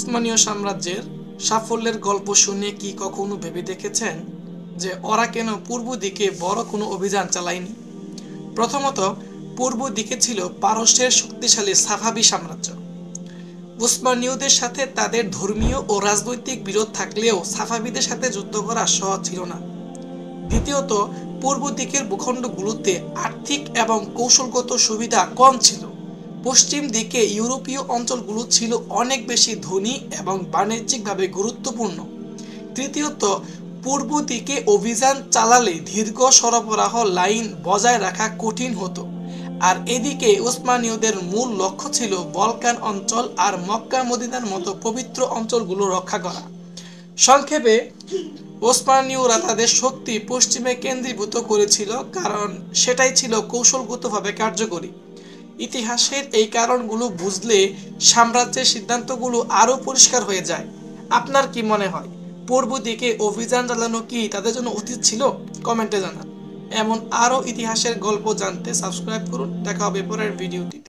উসমানীয় সাম্রাজ্যের সাফল্যের গল্প শুনে কি কখনো ভেবে দেখেছেন যে ওরা কেন পূর্ব দিকে বড় কোনো অভিযান চালায়নি? প্রথমত, পূর্ব দিকে ছিল পারস্যের শক্তিশালী সাফাভি সাম্রাজ্য। উসমানীয়দের সাথে তাদের ধর্মীয় ও রাজনৈতিক বিরোধ থাকলেও সাফাভিদের সাথে যুদ্ধ করা সহজ ছিল না। দ্বিতীয়ত, পূর্ব দিকের ভূখণ্ডগুলোতে আর্থিক এবং কৌশলগত সুবিধা কম ছিল। পশ্চিম দিকে ইউরোপীয় অঞ্চলগুলো ছিল অনেক বেশি ধনী এবং বাণিজ্যিকভাবে গুরুত্বপূর্ণ। তৃতীয়ত, পূর্ব দিকে অভিযান চালালে দীর্ঘ সরবরাহ লাইন বজায় রাখা কঠিন হতো, আর এদিকে উসমানীয়দের মূল লক্ষ্য ছিল বলকান অঞ্চল আর মক্কা মদিনার মতো পবিত্র অঞ্চলগুলো রক্ষা করা। সংক্ষেপে, ওসমানীয়রা তাদের শক্তি পশ্চিমে কেন্দ্রীভূত করেছিল, কারণ সেটাই ছিল কৌশলগতভাবে কার্যকরী। ইতিহাসের এই কারণগুলো বুঝলে সাম্রাজ্যের সিদ্ধান্তগুলো আরও পরিষ্কার হয়ে যায়। আপনার কি মনে হয়, পূর্ব দিকে অভিযান চালানো কি তাদের জন্য উচিত ছিল? কমেন্টে জানান। এমন আরও ইতিহাসের গল্প জানতে সাবস্ক্রাইব করুন। দেখা হবে পরের ভিডিওটিতে।